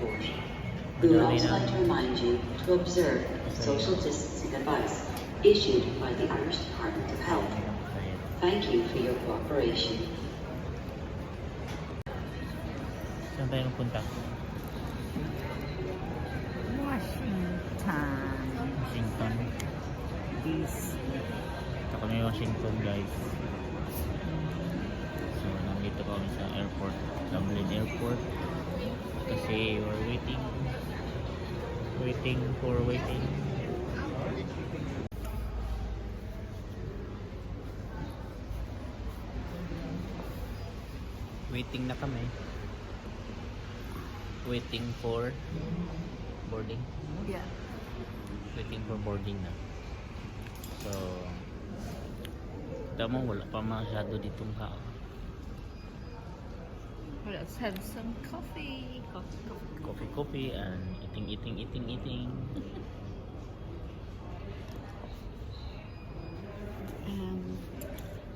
airport. We would also like to remind you to observe social distancing advice issued by the Irish Department of Health. Thank you for your cooperation. Saan tayo punta? Washington. DC. Ito kami Washington, guys. So, nandito kami sa airport, Dublin Airport. Kasi we're waiting. Waiting. Waiting na kami. Waiting for boarding. Yeah. Waiting for boarding na. So, tama, wala pa masyado ditong tao. Let's have some coffee. Coffee and eating.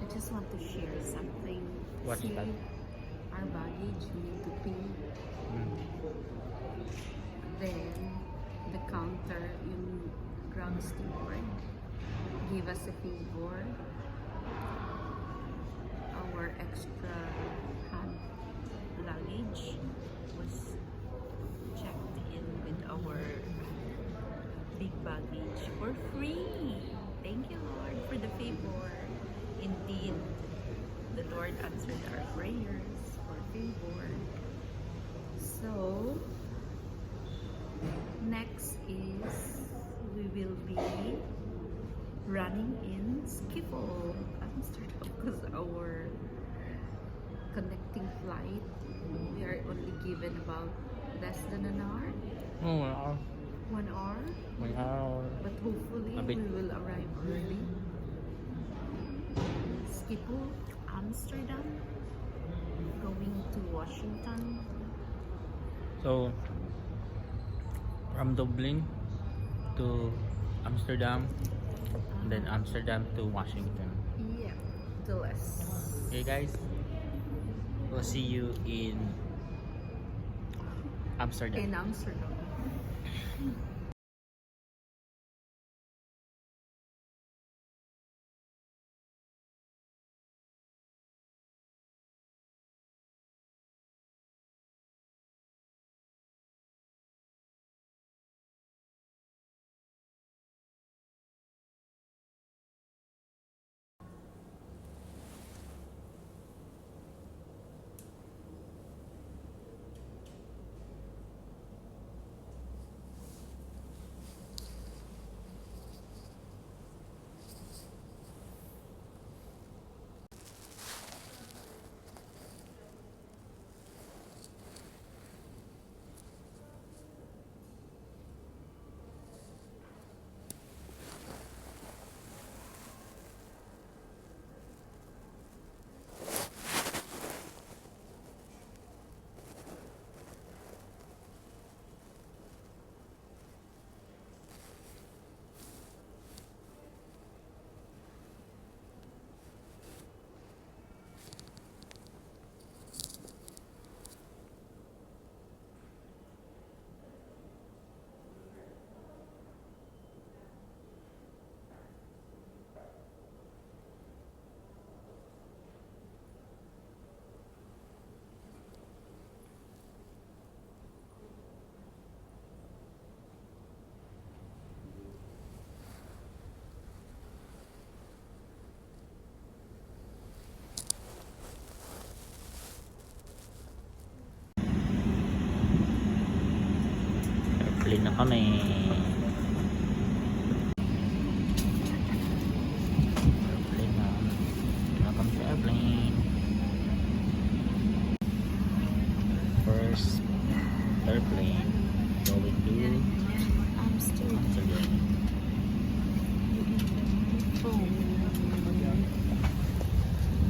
I just want to share something. What's See, that? our baggage we need to pay. Then the counter in ground steward gave us a favor. Our extra hand luggage was checked in with our big baggage for free. Thank you, Lord, for the favor. Indeed, the Lord answered our prayers for favor. So, next is we will be running in Schiphol, Amsterdam, because our connecting flight, we are only given about less than an hour. Oh, 1 hour. 1 hour. 1 hour. But hopefully A bit. we will arrive early. Schiphol, Amsterdam, going to Washington. So, from Dublin to Amsterdam, and then Amsterdam to Washington. Yeah, to less. Okay, guys, we'll see you in Amsterdam. In Amsterdam. Airplane na kami. Airplane na. Welcome to airplane. First airplane going to Amsterdam.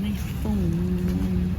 My phone.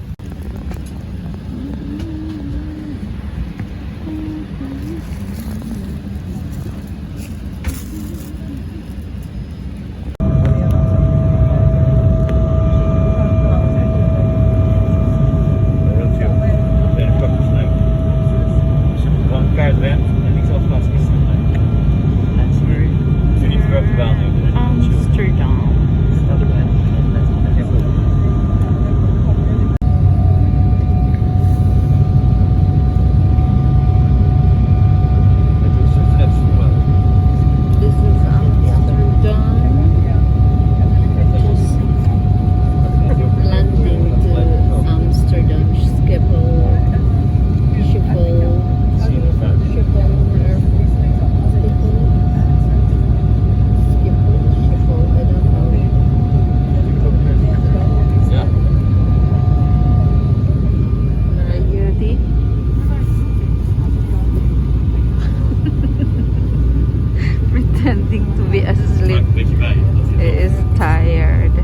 pretending to be asleep. He is tired.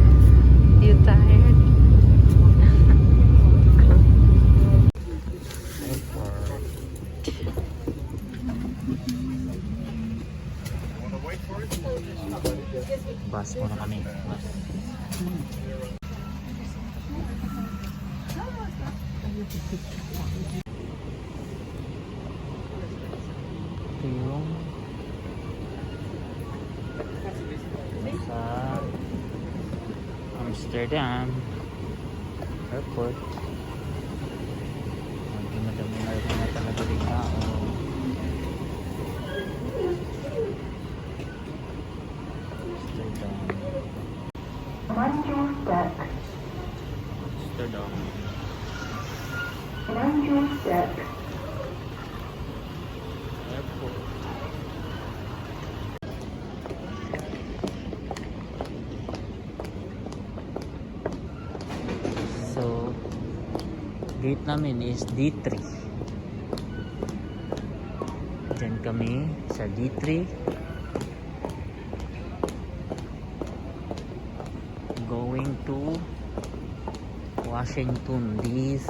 You tired? Bus muna kami. Bus. Ito yung sa Amsterdam Airport. Hindi madami na talaga rin tao. Mind your step. Amsterdam. Mind your step. Airport. So, gate namin is D3. Diyan kami sa D3. Going to Washington DC.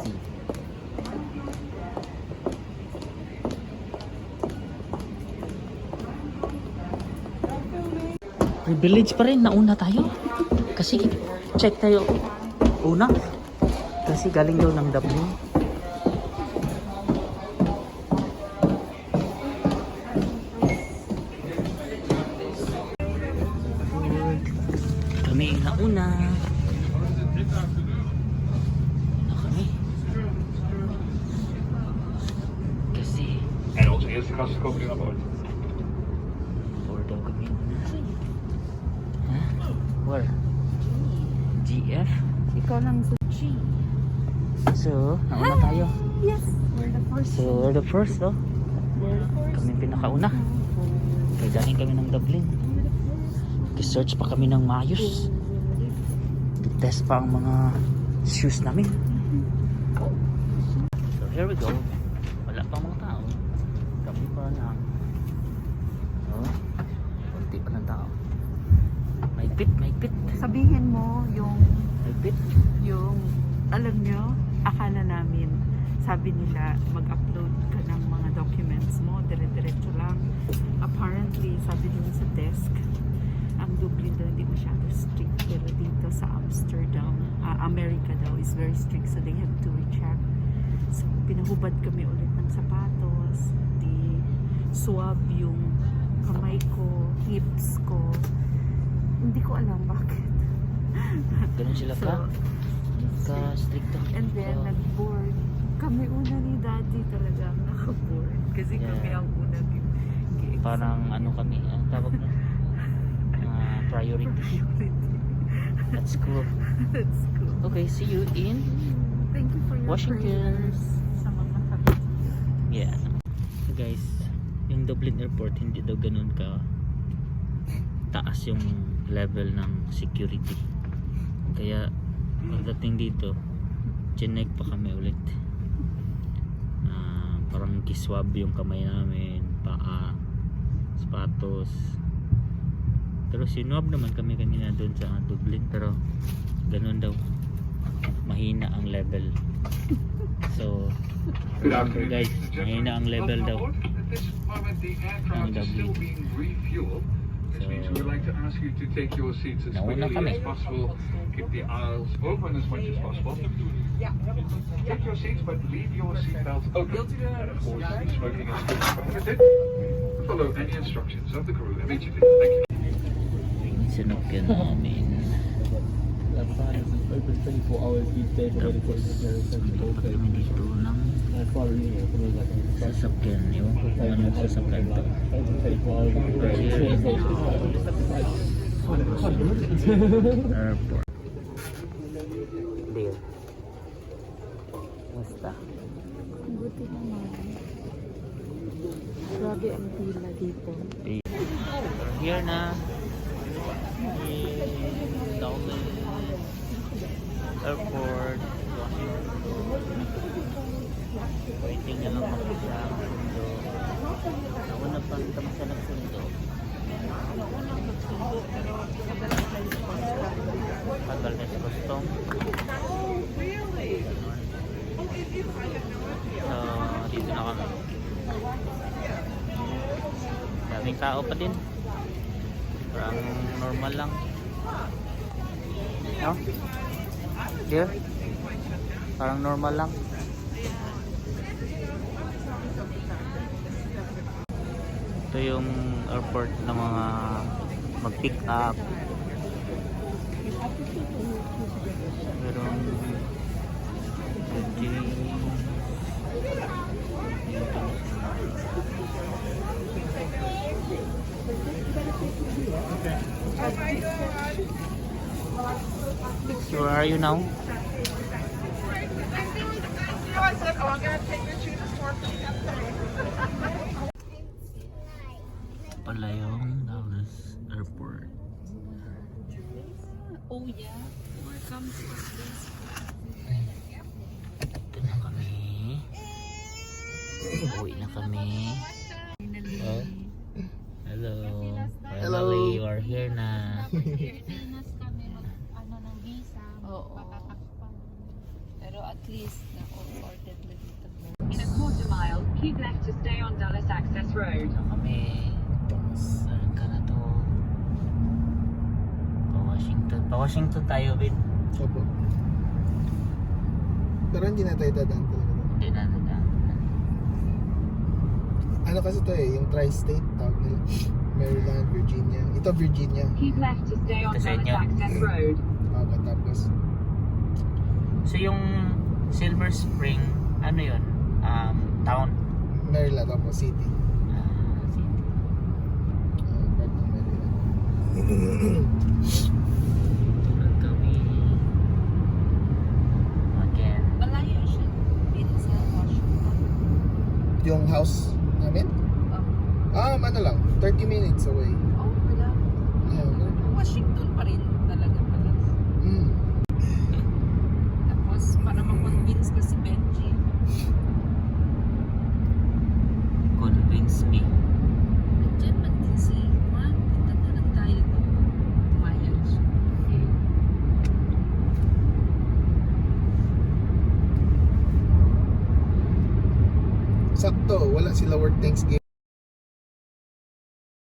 Privilege pa rin, nauna tayo. Kasi check tayo una. Kasi galing daw ng Dublin. Kami nauna. Una kami. Kasi En onze eerste gasten komen nu naar boord. for daw kami una. Huh? Where? GF? Ikaw lang sa G. So, nauna tayo. Yes, we're the first. So, we're the first, no? We're the first. Kami pinakauna. Kaya galing kami ng Dublin. Search pa kami ng maayos. I-test pa ang mga shoes namin. So, here we go. Wala pa mga tao. Kami pa lang. Oh, konti pa ng tao. Mahigpit, mahigpit. Sabihin mo yung Mahigpit. alam nyo, akala namin, sabi nila mag-upload ka ng mga documents mo, dire-diretso lang. Apparently, sabi nila sa desk, ang Dublin daw hindi masyado strict, pero dito sa Amsterdam, America daw is very strict, so they have to recheck. So, pinahubad kami ulit ng sapatos, di swab yung kamay ko, hips ko. Hindi ko alam bakit. Ganun sila So, ka? Ka-stricto. and then, nag-board. Kami una ni Daddy talaga ang naka-board. Kasi Yeah. kami ang una gi-exam. Parang ano kami, ang tawag na? Priority. That's cool. That's cool. Okay, see you in Thank you for your Washington. prayers sa mga kapatid. Yeah. So guys, yung Dublin Airport hindi daw ganun ka taas yung level ng security. Kaya pagdating dito, chinek pa kami ulit. Parang kiswab yung kamay namin, paa, sapatos. Pero sinwab naman kami kanina doon sa Dublin, pero ganun daw, mahina ang level. So Good afternoon, guys, ladies and mahina ang gentlemen. level daw. Welcome aboard. At this moment, the aircraft is still being refueled. This means we would like to ask you to take your seats as Nauna quickly kami. as possible. Keep the aisles open as much as possible. Take your seats, but leave your seatbelts open. Of course, smoking is prohibited. Follow any instructions of the crew immediately. Thank you. Sinukyan namin. That sign is open 24 hours each day for medical repairs and Lipat kami dito ng I saw an email from like a sasakyan. Ewan ko kung anong sasakyan to. open 24 hours each day. Airport. Deal. Basta. Buti naman. Grabe ang pila dito. Here na. Dublin Airport. Waiting na lang kami sa sundo. Nauna pa kami sa nagsundo. Maraming tao pa din. Parang normal lang. No? Here? Parang normal lang. Ito yung airport ng mga mag-pick up. Merong so where are you now? Palayong Dallas Airport. Oh yeah, welcome to this. Ito na kami. Uwi na kami. Oh. Hello. Finally, you are here na. Pilipinas kami ano ng visa, Oo. matatakpan. Pero at least na-ordered na dito. In a quarter mile, keep left to stay on Dulles Access Road. Ito kami. Saan ka na to? Pa-Washington. Pa-Washington tayo, Bin. Opo. Pero hindi na tayo dadaan talaga. Hindi na. Ano kasi to eh, yung tri-state tawag nila. Maryland, Virginia. Ito Virginia. Keep left to stay on Ito sa Dulles inyo. Access Road. Tapos So yung Silver Spring, ano yun? Town? Maryland ako, city. City. Part ng Maryland. Tulad kami. Again. Malayo siya din sa Washington. Yung house namin? Ano lang, 30 minutes away. Oh, wala. Yeah, Washington pa rin talaga pala. Tapos para ma-convince ko si Benji. Convince me. Nandiyan man din si Juan. Punta na lang tayo doon. Tumayag siya. Sakto, wala sila work Thanksgiving.